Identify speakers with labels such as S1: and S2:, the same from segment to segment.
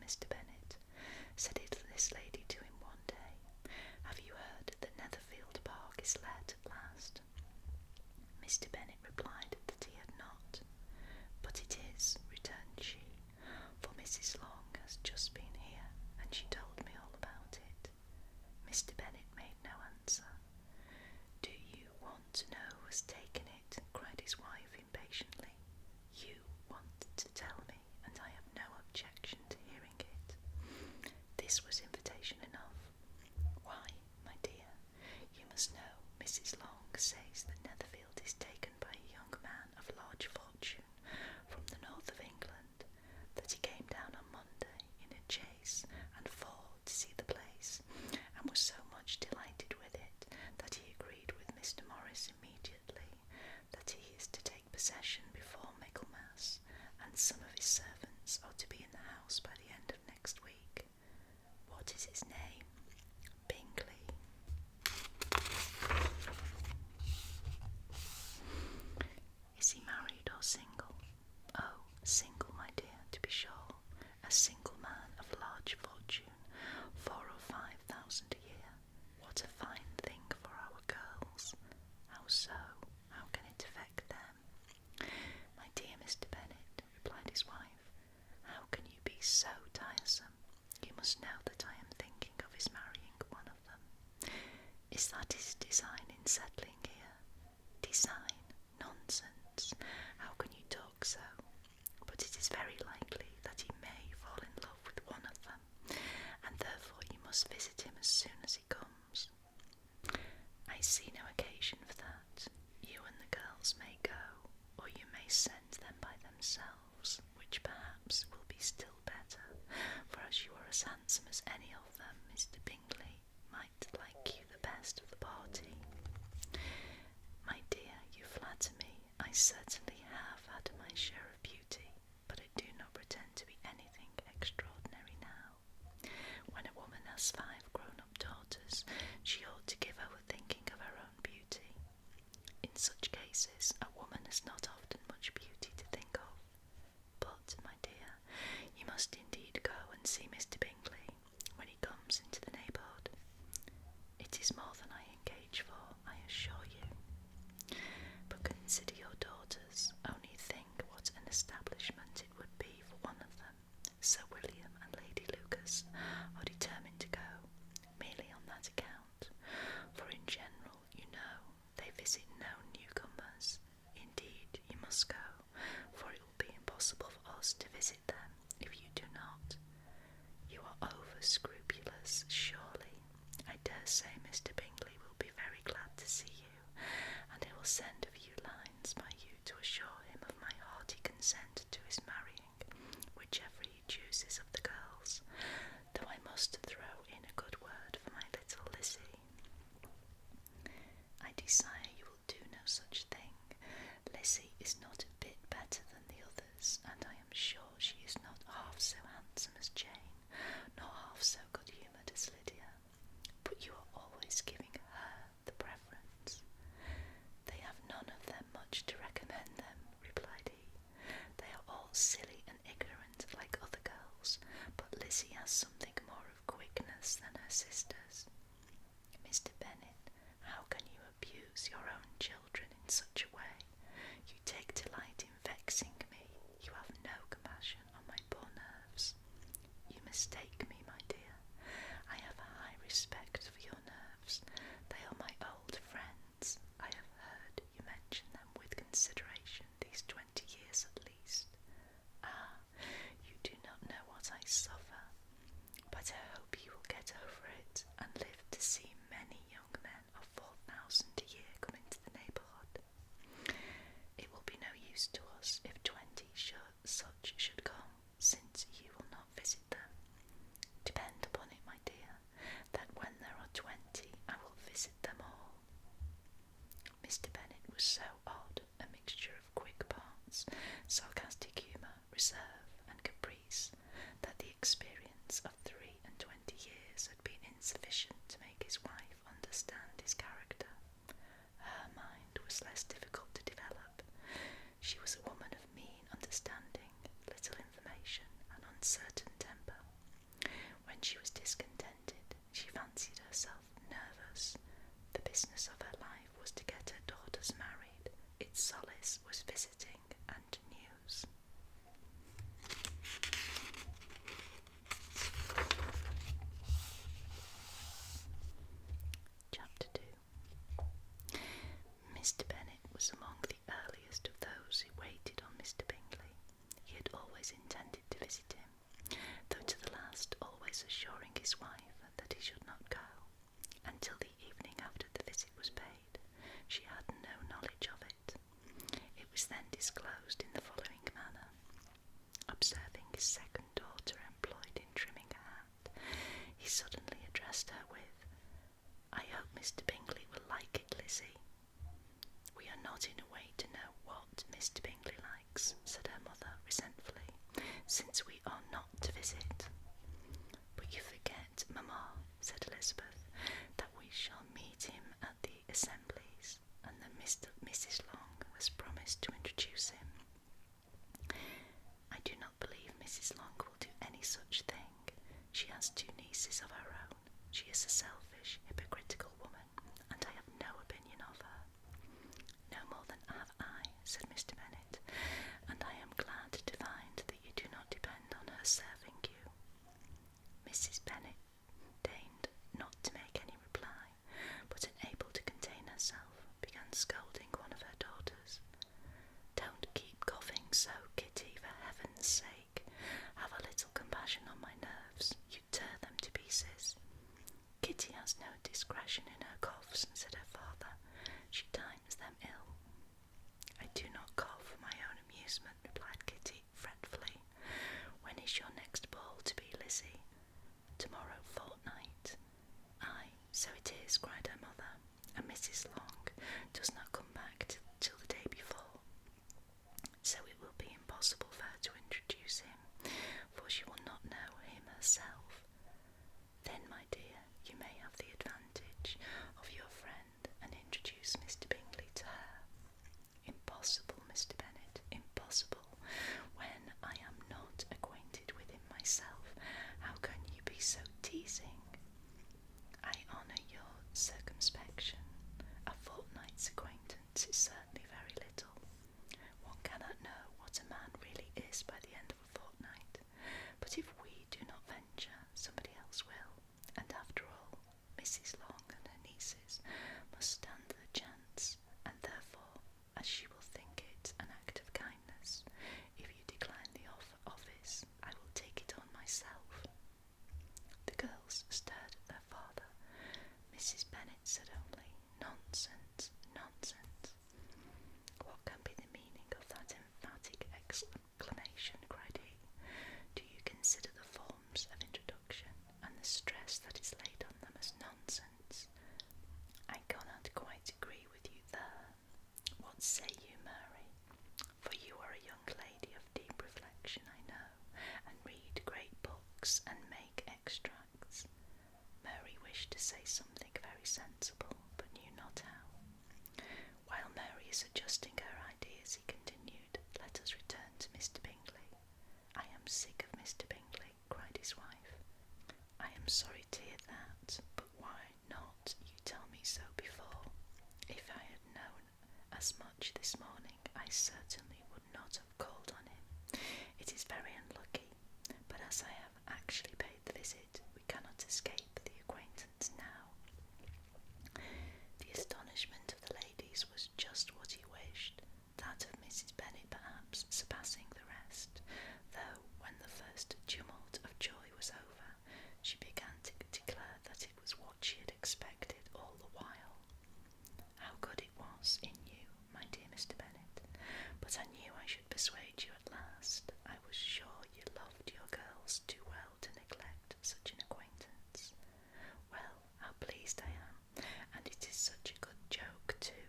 S1: Mr. Bennet, said this lady to him one day. "Have you heard that Netherfield Park is let at last?" Mr. Bennet replied that he had not. "But it is," returned she, "for Mrs. Long has just been here, and she told me all about it." Mr. Bennet made no answer. "Do you want to know who has taken it?" cried his wife impatiently. "You want to tell me, and I have no objection to hearing it." This was invitation enough. "Why, my dear, you must know Mrs. Long says that Netherfield is taken by a young man of large fortune from the north of England, that he came down on Monday in a chaise and four to see the place, and was so much delighted with it that he agreed with Mr. Morris immediately that he is to take possession before Michaelmas, and some of his servants are to be in the house by the end of next week. What is his name? Bingley. Is he married or single? Oh, single, my dear, to be sure. A single man of large fortune, 4,000 or 5,000 a year. What a fine thing for our girls! How so? How can it affect them? My dear Mr. Bennet, replied his wife, how can you be so tiresome? You must know that I am thinking of his marrying one of them. Is that his design in settling here? Design? Nonsense! How can you talk so? But it is very likely that he may fall in love with one of them, and therefore you must visit him as soon as he comes. I see no occasion for that. You and the girls may go, or you may send them by themselves, which perhaps will be still better, for as you are as handsome as any of them, Mr. Bingley might like you the best of the party. My dear, you flatter me. I certainly have had my share of beauty, but I do not pretend to be anything extraordinary now. When a woman has 5 grown-up daughters, she ought to give over thinking of her own beauty. In such cases, a woman has not often much beauty to think of. But, my dear, you must indeed go and see Mr. Bingley when he comes into the neighbourhood. It is more than I engage for, I assure you. But consider your daughters. Only think what an establishment it would be for one of them. Sir William and Lady Lucas are determined to go, merely on that account, for in general, you know, they visit no newcomers. Indeed, you must go, for it will be impossible for us to visit them if you do not. You are over-scrupulous, surely. I dare say Mr. Bingley will be very glad to see you, and I will send a few lines by you to assure him of my hearty consent to his marrying whichever he chooses of the girls, though I must throw in a good word for my little Lizzie. I desire you will do no such thing. Lizzie is not a bit better than the others, and I am sure she is not half so handsome as Jane, nor half so good-humoured as Lydia, but you are always giving her the preference. They have none of them much to recommend them, replied he. They are all silly and ignorant like other girls, but Lizzie has something more of quickness than her sisters. Mr. Bennet, how can you abuse your own children in such a way? You take delight in vexing me. You have no compassion on my poor nerves. You mistake me, my dear. I have a high respect for your nerves. They are my old friends. I have heard you mention them with consideration these 20 years at least. Ah, you do not know what I suffer, but I hope you will get over it and live to see many young men of 4,000 a year come into the neighbourhood. It will be no use to us if 20 such should come, since you will not visit them. Depend upon it, my dear, that when there are 20, I will visit them all. Mr. Bennet was so odd, a mixture of quick parts, sarcastic humour, reserve, and caprice, that the experience of 23 years had been insufficient to make his wife understand his character. Her mind was less difficult to develop. She was a woman of mean understanding, little information, and uncertain temper. she was discontented. She fancied herself nervous. The business of her life was to get her daughters married. Its solace was visiting and news. Chapter 2. Mr. Bennet was among the earliest of those who waited on Mr. Bingley. He had always intended to visit him, though to the last always assuring his wife that he should not go, until the evening after the visit was paid. She had no knowledge of it. It was then disclosed in the following manner. Observing his second daughter employed in trimming a hat, he suddenly addressed her with, "I hope Mr. Bingley will like it, Lizzie." "We are not in a way to know what Mr. Bingley likes," said her mother resentfully, "since we are not to visit." "But you forget, mamma," said Elizabeth, "that we shall meet him at the assemblies, and that Mrs. Long has promised to introduce him." "I do not believe Mrs. Long will do any such thing. She has 2 nieces of her own. She is a selfish, hypocritical woman, and I have no opinion of her." "No more than have I," said Mr. Bennet, "and I am glad to find that you do not depend on her serving you." Mrs. Bennet deigned not to make any reply, but unable to contain herself, began scolding one of her daughters. "Don't keep coughing so, Kitty, for heaven's sake. Have a little compassion on my nerves. You tear them to pieces." "Kitty has no discretion in her coughs," said her father. "She times them ill." "I do not cough for my own amusement," replied Kitty fretfully. "When is your next ball to be, Lizzie?" "Tomorrow fortnight." "Aye, so it is," cried her mother, "and Mrs. Long does not come back till the day before, so it will be impossible for her to introduce him, for she will not know him herself. Then, my dear, you may have the advantage of your friend and introduce Mr. Bingley to her." "Impossible, Mr. Bennet, impossible. When I am not acquainted with him myself, how can you be so teasing?" "I honour your circumspection. A fortnight's acquaintance is certainly very little. One cannot know what a man really is by the end of a fortnight. But if we do not venture, somebody else will, and after all, Mrs. Long and her nieces must stand the chance, and therefore, as she will think it an act of kindness, if you decline the office, I will take it on myself." The girls stared at their father. Mrs. Bennet said only, "Nonsense, nonsense." "What can be the meaning of that emphatic exclamation?" cried he. "Do you consider the forms of introduction and the stress that is laid on them as nonsense?" "I cannot quite agree with you there. What say you, Mary? For you are a young lady of deep reflection, I know, and read great books and make extracts." Mary wished to say something very sensible, but knew not how. While Mary is adjusting her ideas, he continued, "Let us return to Mr. Bingley." "I am sick of Mr. Bingley," cried his wife. "I am sorry to hear that, but why not you tell me so before? If I had known as much this morning, I certainly would not have called on him. It is very unlucky, but as I have actually paid the visit, we cannot escape the acquaintance now." The astonishment of the ladies was just what he wished, that of Mrs. Bennet perhaps surpassing the rest, though when the first tumult of joy was over, she began to declare that it was what she had expected all the while. "How good it was in you, my dear Mr. Bennet, but I knew I should persuade you at last. I was sure you loved your girls too well to neglect such an acquaintance. Well, how pleased I am, and it is such a good joke too."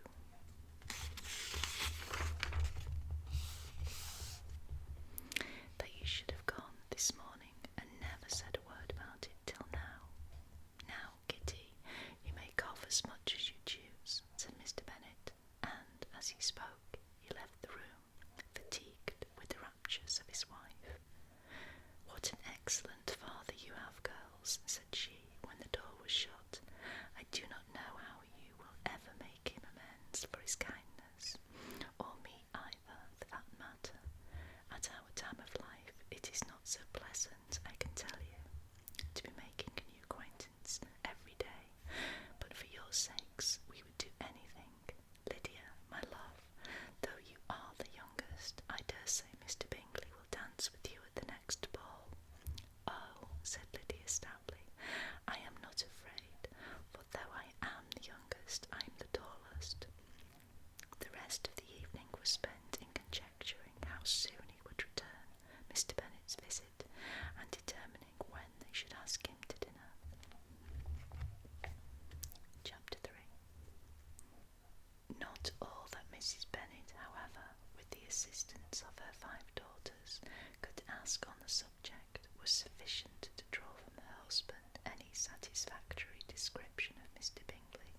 S1: assistance of her 5 daughters could ask on the subject was sufficient to draw from her husband any satisfactory description of Mr. Bingley.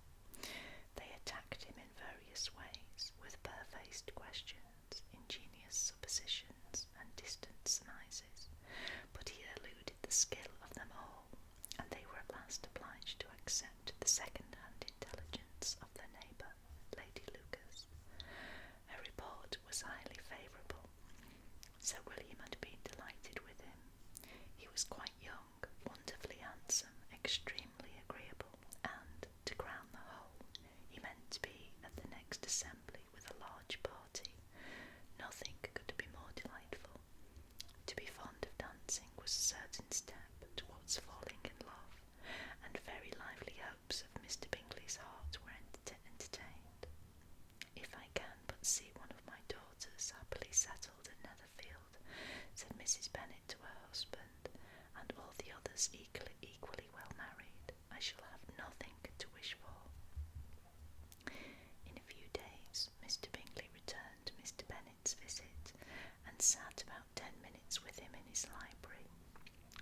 S1: They attacked him in various ways, with barefaced questions, ingenious suppositions, and distant surmises, but he eluded the skill of them all, and they were at last obliged to accept the second-hand intelligence of their neighbour, Lady Lucas. Her report was highly favourable. Sir William had been delighted with him. He was quite young, wonderfully handsome, extremely agreeable, and, to crown the whole, he meant to be at the next assembly with a large party. Nothing could be more delightful. To be fond of dancing was a certain step towards falling in love, and very lively hopes of Mr. Bingley's heart were entertained. "If I can but see one of my daughters happily settled at Netherfield," said Mrs. Bennet to her husband, "and all the others equally well married, I shall have nothing to wish for." In a few days Mr. Bingley returned Mr. Bennet's visit, and sat about 10 minutes with him in his library.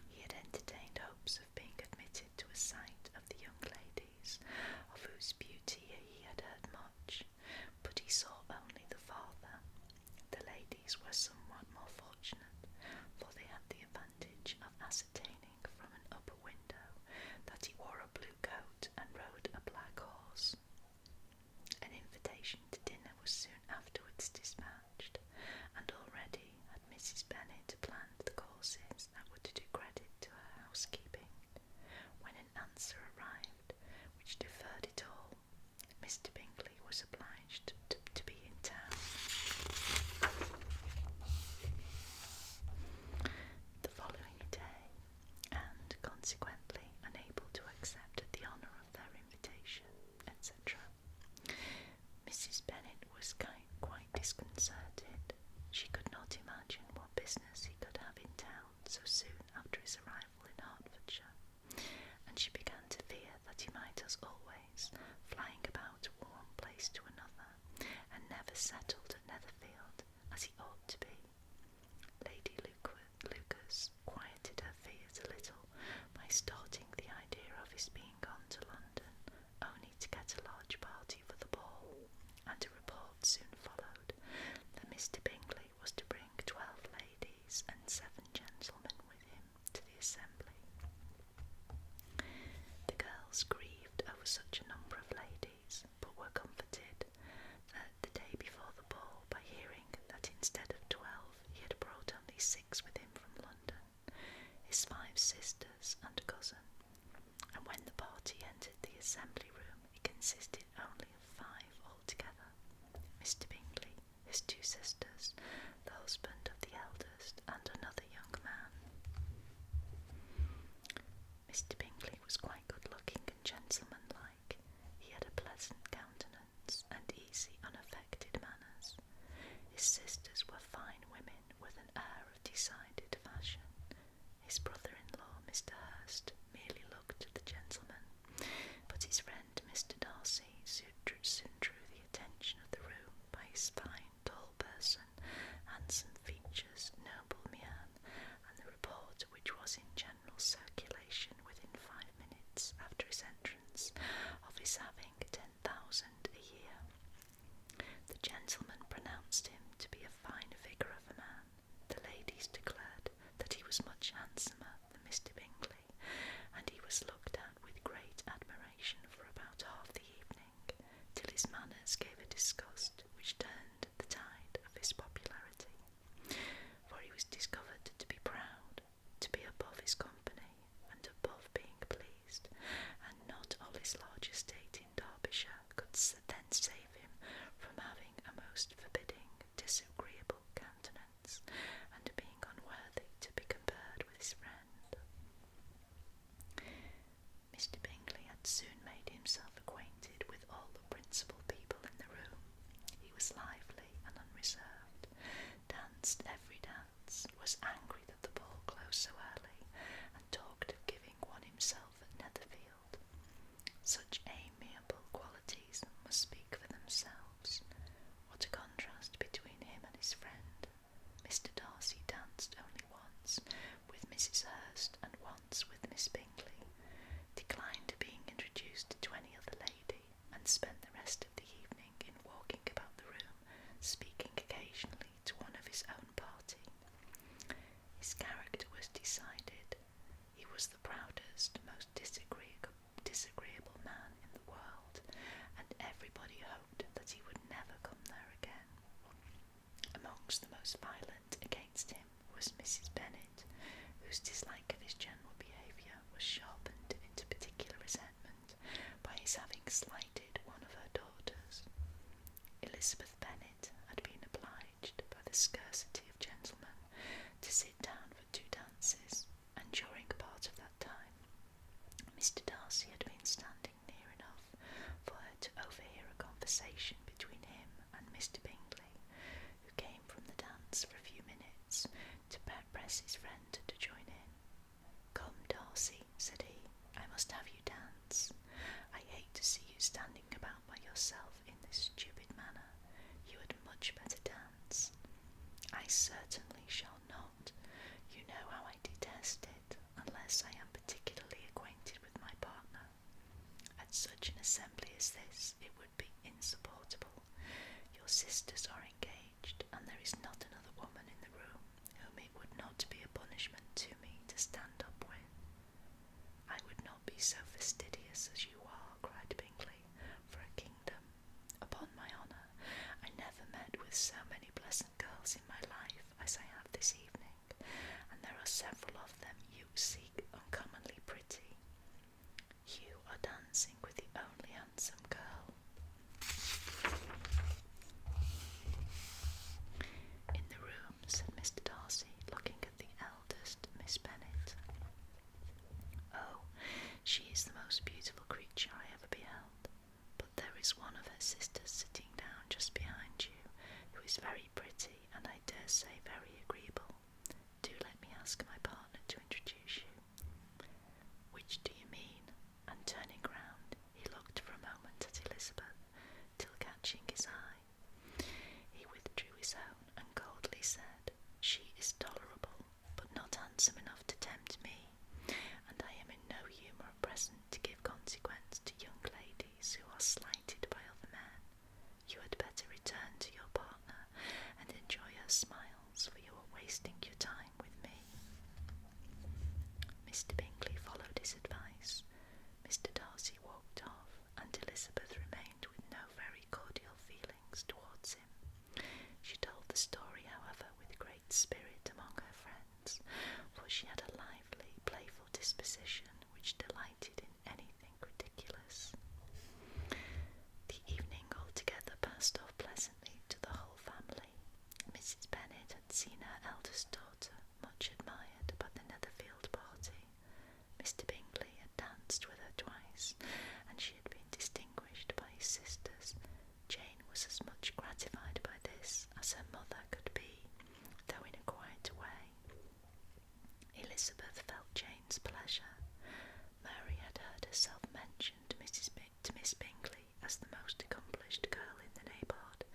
S1: He had entertained hopes of being admitted to a sight of the young ladies, of whose beauty he had heard much, but he saw only the father. The ladies were somewhat more fortunate, for they had the advantage of ascertaining from an upper window that he wore a blue coat and rode a black horse. An invitation to dinner was soon afterwards dispatched, and already had Mrs. Bennet planned the courses that were to do credit to her housekeeping, when an answer arrived which deferred it all. Mr. Bingley was obliged to be in town. The following day, and consequently unable to accept the honour of their invitation, etc. Mrs. Bennet was quite disconcerted. She could not imagine what business he could have in town so soon after his arrival in Hertfordshire, and she began to fear that he might, as always, flying about from one place to another, and never settled at Netherfield, as he ought to be. Lady Lucas quieted her fears a little by starting the idea of his being gone to London, only to get a large party for the ball, and a report soon followed that Mr. Bingley was to bring 12 ladies and 7 gentlemen with him to the assembly. The girls grieved over such a number of ladies, but were comforted the day before the ball by hearing that instead of 12 he had brought only 6 with him from London, his 5 sisters and a cousin, and when the party entered the assembly room it consisted only of 5 altogether: Mr. Bingley, his 2 sisters, the husband of the eldest, and another young man. Mr. Bingley was quite good-looking and gentlemanlike. He had a pleasant countenance and easy, unaffected manners. His sisters were fine women with an air of decided fashion. His brother-in-law, Mr. Hurst, merely looked at the gentleman, but his friend Mr. Darcy soon drew the attention of the room by his fine, tall person, handsome features, noble mien, and the report which was in general circulation within 5 minutes after his entrance of his having 10,000 a year. The gentleman pronounced him to be a fine figure of a man. The ladies declared that he was much handsomer than Mr. Bingley, and he was looked at with great admiration for about half the evening, till his manners gave a disgust which turned the tide of his popularity, for he was discovered to be proud, to be above his company, and above being pleased, and not all his large estate in Derbyshire could then save him from having a most forbidding, disagreeable countenance, and being unworthy to be compared with his friend. Mr. Bingley had soon made himself acquainted with all the principal people in the room. He was lively and unreserved, danced every dance, was angry that the ball closed so early, and talked of giving one himself at Netherfield. Such amiable qualities must speak for themselves. What a contrast between him and his friend Darcy danced only once with Mrs. Hurst and once with Miss Bingley, declined being introduced to any other lady, and spent the rest of the evening in walking about the room, speaking occasionally to one of his own party. His character was decided. He was the proudest, most disagreeable man in the world, and everybody hoped that he would never come there again. Amongst the most violent against him was Mrs. Bennet, whose dislike of his general behaviour was sharpened into particular resentment by his having slighted one of her daughters. Elizabeth Bennet had been obliged, by the scarcity of gentlemen, to sit down for 2 dances, and during part of that time Mr. Darcy had been standing near enough for her to overhear a conversation between him and Mr. Bingley, who came from the dance for a few minutes to press his friend to join in. "Come, Darcy," said he, "I must have you dance. I hate to see you standing about by yourself in this stupid manner. You had much better dance." "I certainly shall not. You know how I detest it, unless I am particularly acquainted with my partner. At such an assembly as this it would be insupportable. Your sisters are engaged, and there is not another woman in the room whom it would not be a punishment to me to stand up with." "I would not be so fastidious as you are," cried Bingley, "for a kingdom. Upon my honour, I never met with so many pleasant girls in my life as I have this evening, and there are several of them you seek uncommonly pretty. You are dancing with the only handsome girl." "In the room," said Mr. Darcy, looking at the eldest Miss Bennet. "Oh, she is the most beautiful creature I ever beheld, but there is one of her sisters sitting down just behind you, who is very pretty, and I dare say very agreeable. Do let me ask my partner to introduce you." "Which do you mean?" And turning round, he looked for a moment at Elizabeth, till catching his eye, he withdrew his own and coldly said, "She is tolerable, but not handsome enough to tempt me, and I am in no humour at present to give consequence to young ladies who are slighted by other men. You had better return to your partner and enjoy her smiles, for you are wasting your time with me." Mr. Bingley followed his advice. Mr. Darcy walked off, and Elizabeth remained with no very cordial feelings towards him. She told the story, however, with great spirit among her friends, for she had a lively, playful disposition which delighted in anything ridiculous. The evening altogether passed off pleasantly to the whole family. Mrs. Bennet had seen her eldest daughter much admired by the Netherfield party. Mr. Bingley had danced with her twice, and she had been distinguished by his sisters. Jane was as much gratified by this as her mother could be, though in a quieter way. Elizabeth felt Jane's pleasure. Mary had heard herself mentioned to Miss Bingley as the most accomplished girl in the neighbourhood,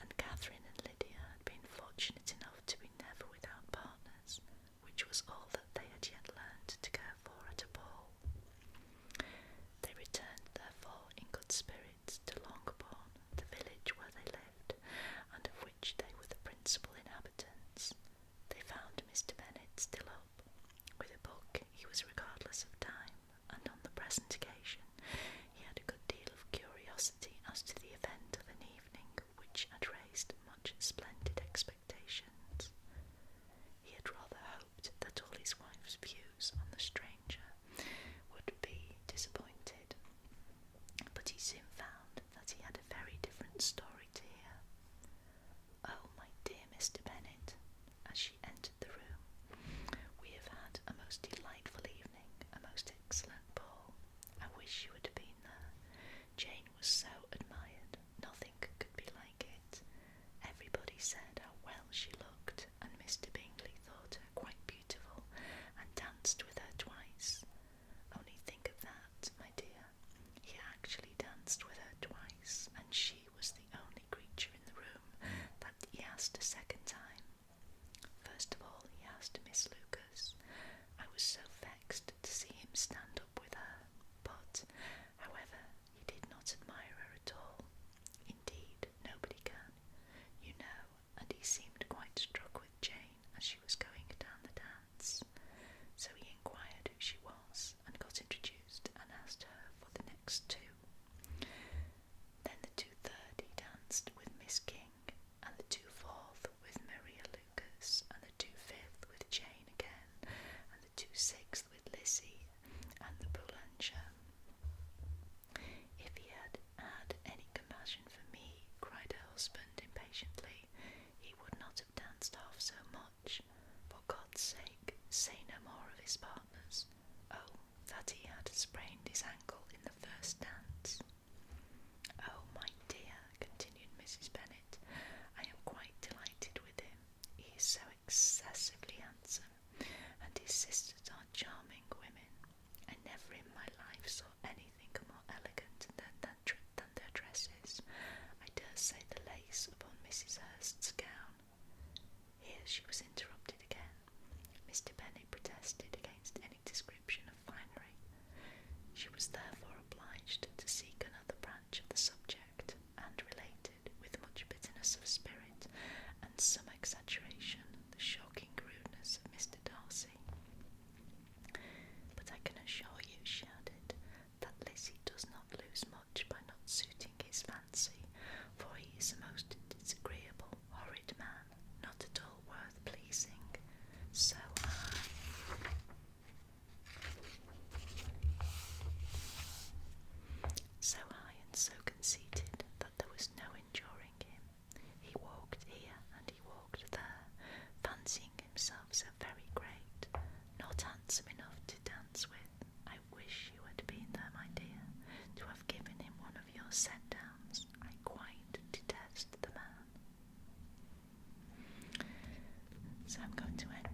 S1: and Catherine and Lydia had been fortunate enough to be never without partners, which was all that they had yet learned to care for at a ball. They returned, therefore, in good spirits to Longbourn, the village where they lived, and of which they were the principal inhabitants. They found Mr. Bennet still up. With a book he was regardless of time, and on the present occasion he had a good deal of curiosity as to the event of an evening which had raised much splendid expectations. He had rather hoped that all his wife's views on the stranger would be disappointed, but he soon found that he had a very different story to hear. "Oh, my dear Mr. Bennet," as she entered the room, "we have had a most delightful evening, a most excellent ball, and so much. For God's sake, say no more of his partners. Oh, that he had sprained his ankle in the first dance. Oh, my dear, continued Mrs. Bennet, I am quite delighted with him. He is so excessively handsome, and his sisters are charming women. I never in my life saw anything more elegant than their dresses. I dare say the lace upon Mrs. Hurst's gown. Here she was interrupted again. Mr. Bennet protested against any description of finery. She was therefore obliged to seek another branch of the subject, and related, with much bitterness of spirit and some exaggeration, the shocking rudeness of Mr. Darcy. But I can assure you, she added, that Lizzie does not lose much by not suiting his fancy, for he is a most disagreeable, horrid man, not at all worth pleasing. So high and so conceited that there was no enduring him. He walked here and he walked there, fancying himself so very great, not handsome enough to dance with. I wish you had been there, my dear, to have given him one of your set-downs. I quite detest the man. So I'm going to end